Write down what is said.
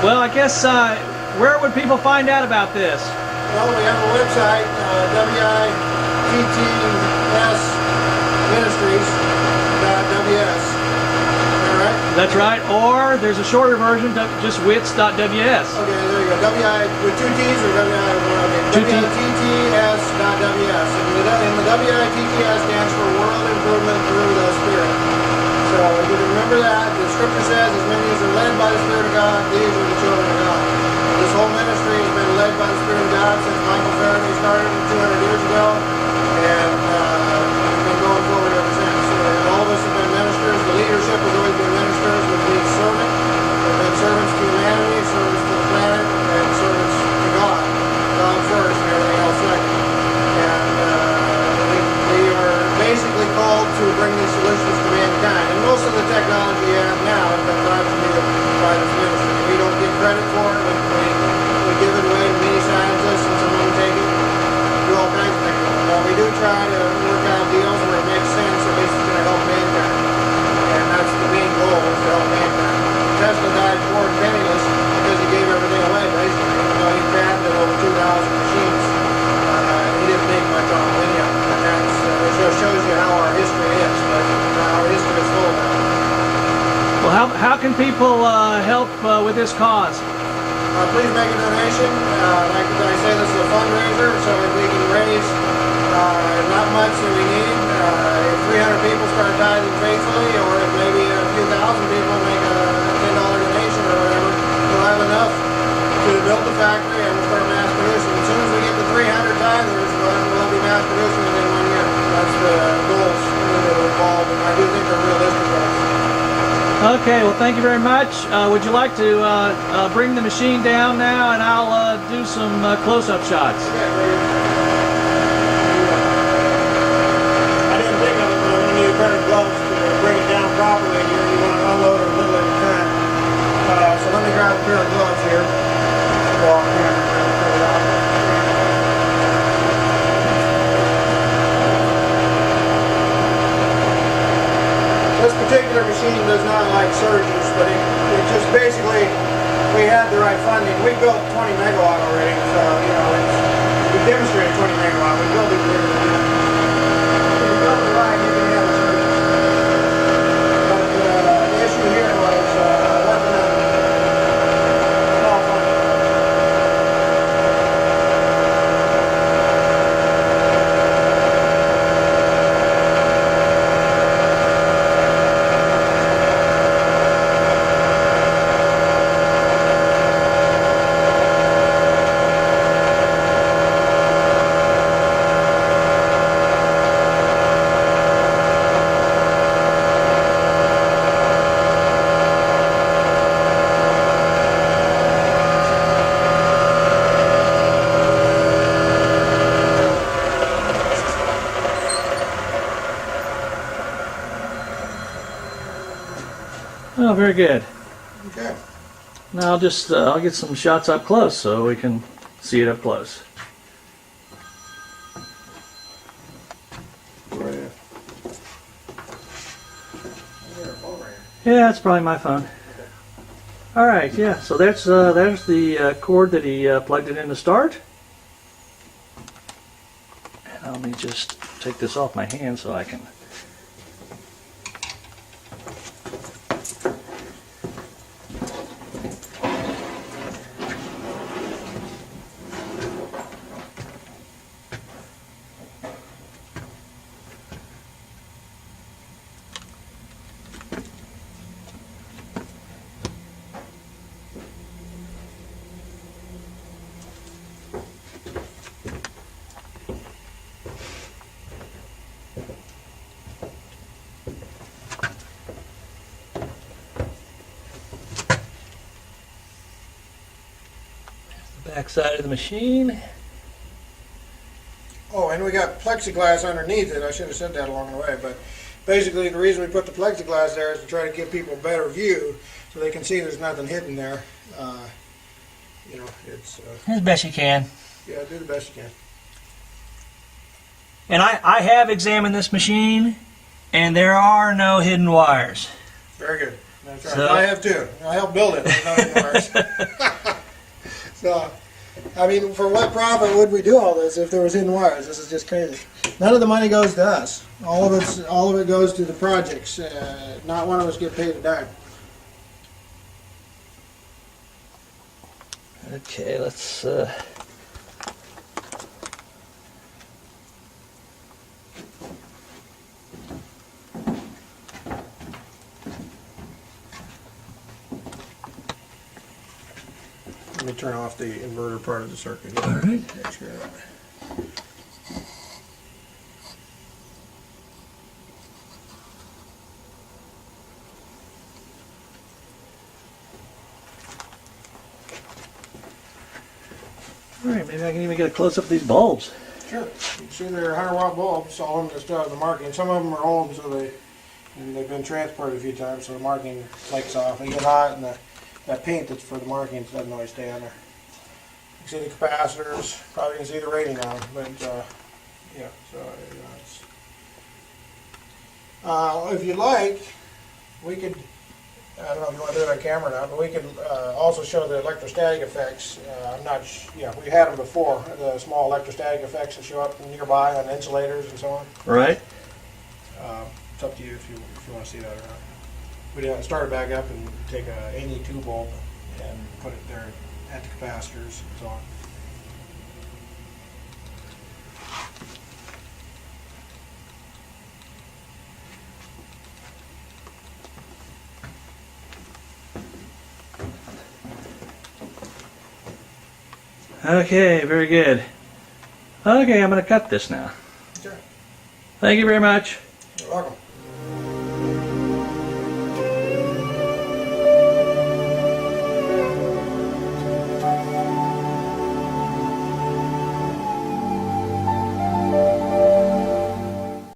Well, I guess, where would people find out about this? Well, we have a website, WITTSministries.ws. That's right. Or there's a shorter version, just wits.ws. Okay, there you go. WI with two T's or WI with one? Okay. WITTS.ws. And the WITTS stands for World Improvement Through the Spirit. So if you remember that, the scripture says, as many as are led by the Spirit of God, these are the children of God. This whole ministry has been led by the Spirit of God since Michael Faraday started 200 years ago, and we've been going forward ever since. And all of us have been ministers. The leadership has always been ministers, which means servant. We've been servants to humanity, servants to the planet, and servants to God. God first and everything else second. And we are basically called to bring these solutions to mankind. And most of the technology you have now has been brought to you by this ministry. We don't get credit for it. We give it away to many scientists and some undertakers. Do all kinds of things. But we do try to work out deals where it makes sense, at least it's going to help mankind. And that's the main goal, is to help mankind. Tesla died poor and penniless because he gave everything away, basically. Even though he patented over 2,000 machines, he didn't make much on them anyhow. And that's, it just shows you how our history is. But our history is full of that. Well, how can people help with this cause? Please make a donation. Like I say, this is a fundraiser, so if we can raise not much that we need, if 300 people start tithing faithfully, or if maybe a few thousand people make a $10 donation or whatever, we'll have enough to build the factory and we'll start mass producing. As soon as we get to 300 tithers, we'll be mass producing within 1 year. That's the goals that are involved, and I do think they're realistic goals. Okay, well, thank you very much. Would you like to bring the machine down now, and I'll do some close-up shots? Okay, I didn't think of it, but I'm going to need a pair of gloves to bring it down properly here. You want to unload it a little at a time. So let me grab a pair of gloves here. Walk in and pull it out. This particular machine does not like surgeons, but it just basically, we had the right funding. We built 20 megawatt already, so, you know, we demonstrated 20 megawatt. We built it bigger than that. If you build it right, you can have a surgeon. But the issue here was working on small funding. Oh, very good. Okay. Now I'll get some shots up close so we can see it up close. Yeah, that's probably my phone. All right, yeah. So there's the cord that he plugged it in to start. And let me just take this off my hand so I can. Back side of the machine. Oh, and we got plexiglass underneath it. I should have said that along the way, but basically the reason we put the plexiglass there is to try to give people a better view so they can see there's nothing hidden there. You know, it's... as best you can. Yeah, do the best you can. And I have examined this machine, and there are no hidden wires. Very good. That's right. So- I have too. I helped build it. It's not even ours. So, I mean, for what profit would we do all this if there was hidden wires? This is just crazy. None of the money goes to us. All of it goes to the projects. Not one of us get paid a dime. Okay, let's. Let me turn off the inverter part of the circuit. All right. Make sure that- All right, maybe I can even get a close up of these bulbs. Sure. You can see they're 100-watt bulbs. All of them that still have the marking. Some of them are old, so they've been transported a few times, so the marking flakes off. They get hot, and that paint that's for the markings doesn't always stay on there. You can see the capacitors. Probably can see the rating on them, but yeah. So if you'd like, we could. I don't know if you want to do it on camera now, but we could also show the electrostatic effects. I'm not. Yeah, we had them before. The small electrostatic effects that show up nearby on insulators and so on. Right. It's up to you if you want to see that or not. We'd start it back up and take a Ne2 bulb and put it there at the capacitors and so on. Okay, very good. Okay, I'm going to cut this now. Sure. Thank you very much. You're welcome.